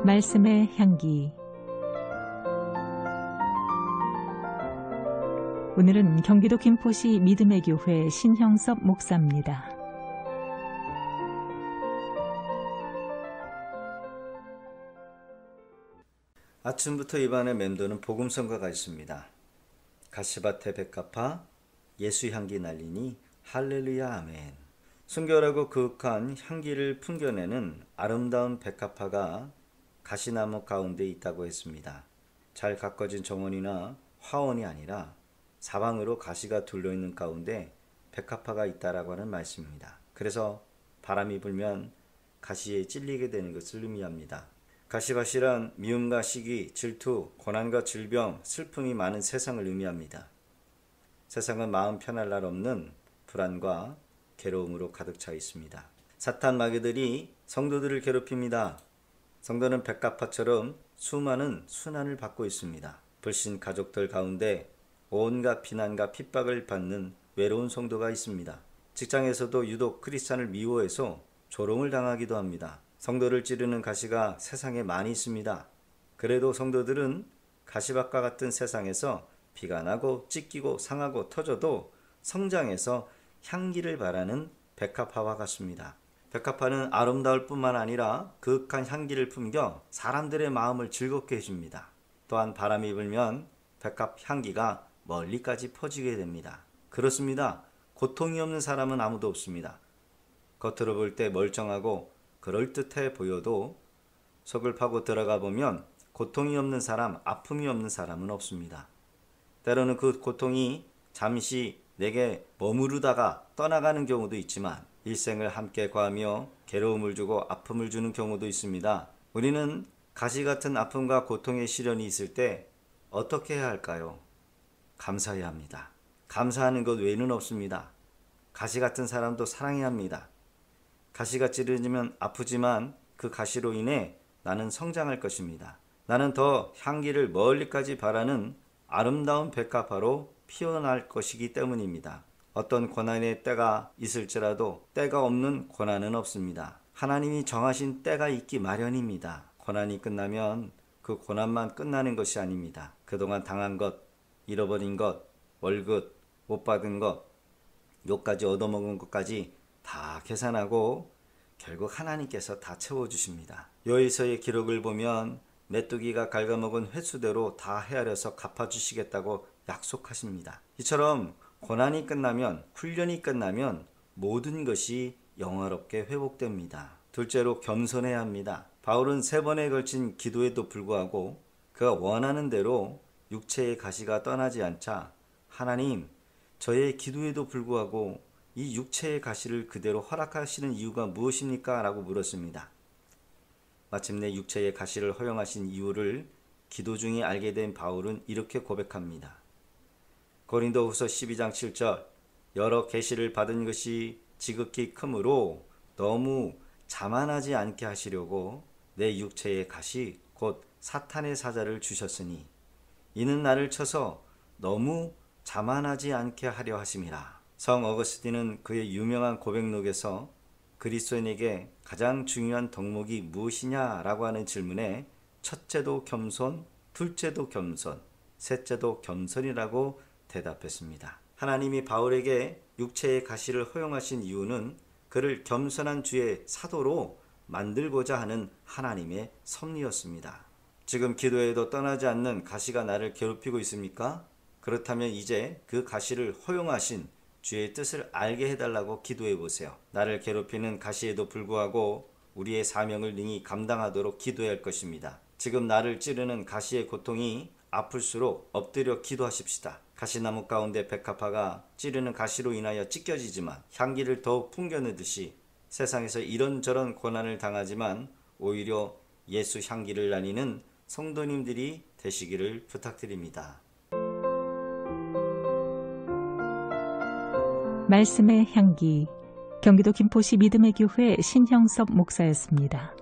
말씀의 향기. 오늘은 경기도 김포시 믿음의 교회 신형섭 목사입니다. 아침부터 입안에 맴도는 복음성가가 있습니다. 가시밭에 백합화, 예수 향기 날리니 할렐루야 아멘. 순결하고 그윽한 향기를 풍겨내는 아름다운 백합화가 가시나무 가운데 있다고 했습니다. 잘 가꿔진 정원이나 화원이 아니라 사방으로 가시가 둘러있는 가운데 백합화가 있다라고 하는 말씀입니다. 그래서 바람이 불면 가시에 찔리게 되는 것을 의미합니다. 가시밭이란 미움과 시기, 질투, 고난과 질병, 슬픔이 많은 세상을 의미합니다. 세상은 마음 편할 날 없는 불안과 괴로움으로 가득 차 있습니다. 사탄 마귀들이 성도들을 괴롭힙니다. 성도는 백합화처럼 수많은 순환을 받고 있습니다. 불신 가족들 가운데 온갖 비난과 핍박을 받는 외로운 성도가 있습니다. 직장에서도 유독 크리스찬을 미워해서 조롱을 당하기도 합니다. 성도를 찌르는 가시가 세상에 많이 있습니다. 그래도 성도들은 가시밭과 같은 세상에서 비가 나고 찢기고 상하고 터져도 성장해서 향기를 발하는 백합화와 같습니다. 백합화는 아름다울 뿐만 아니라 그윽한 향기를 품겨 사람들의 마음을 즐겁게 해줍니다. 또한 바람이 불면 백합 향기가 멀리까지 퍼지게 됩니다. 그렇습니다. 고통이 없는 사람은 아무도 없습니다. 겉으로 볼 때 멀쩡하고 그럴듯해 보여도 속을 파고 들어가 보면 고통이 없는 사람, 아픔이 없는 사람은 없습니다. 때로는 그 고통이 잠시 내게 머무르다가 떠나가는 경우도 있지만 일생을 함께 과하며 괴로움을 주고 아픔을 주는 경우도 있습니다. 우리는 가시 같은 아픔과 고통의 시련이 있을 때 어떻게 해야 할까요? 감사해야 합니다. 감사하는 것 외에는 없습니다. 가시 같은 사람도 사랑해야 합니다. 가시가 찌르면 아프지만 그 가시로 인해 나는 성장할 것입니다. 나는 더 향기를 멀리까지 바라는 아름다운 백합화로 피어날 것이기 때문입니다. 어떤 고난의 때가 있을지라도 때가 없는 고난은 없습니다. 하나님이 정하신 때가 있기 마련입니다. 고난이 끝나면 그 고난만 끝나는 것이 아닙니다. 그동안 당한 것, 잃어버린 것, 월급, 못 받은 것, 욕까지 얻어먹은 것까지 다 계산하고 결국 하나님께서 다 채워주십니다. 요일서의 기록을 보면 메뚜기가 갉아먹은 횟수대로 다 헤아려서 갚아주시겠다고 약속하십니다. 이처럼 고난이 끝나면, 훈련이 끝나면 모든 것이 영화롭게 회복됩니다. 둘째로 겸손해야 합니다. 바울은 3번에 걸친 기도에도 불구하고 그가 원하는 대로 육체의 가시가 떠나지 않자 하나님, 저의 기도에도 불구하고 이 육체의 가시를 그대로 허락하시는 이유가 무엇입니까? 라고 물었습니다. 마침내 육체의 가시를 허용하신 이유를 기도 중에 알게 된 바울은 이렇게 고백합니다. 고린도후서 12장 7절 여러 계시를 받은 것이 지극히 크므로 너무 자만하지 않게 하시려고 내 육체의 가시 곧 사탄의 사자를 주셨으니 이는 나를 쳐서 너무 자만하지 않게 하려 하심이라. 성 어거스틴은 그의 유명한 고백록에서 그리스도인에게 가장 중요한 덕목이 무엇이냐라고 하는 질문에 첫째도 겸손, 둘째도 겸손, 셋째도 겸손이라고 대답했습니다. 하나님이 바울에게 육체의 가시를 허용하신 이유는 그를 겸손한 주의 사도로 만들고자 하는 하나님의 섭리였습니다. 지금 기도에도 떠나지 않는 가시가 나를 괴롭히고 있습니까? 그렇다면 이제 그 가시를 허용하신 주의 뜻을 알게 해달라고 기도해 보세요. 나를 괴롭히는 가시에도 불구하고 우리의 사명을 능히 감당하도록 기도해야 할 것입니다. 지금 나를 찌르는 가시의 고통이 아플수록 엎드려 기도하십시다. 가시나무 가운데 백합화가 찌르는 가시로 인하여 찢겨지지만 향기를 더욱 풍겨내듯이 세상에서 이런저런 고난을 당하지만 오히려 예수 향기를 나뉘는 성도님들이 되시기를 부탁드립니다. 말씀의 향기. 경기도 김포시 믿음의 교회 신형섭 목사였습니다.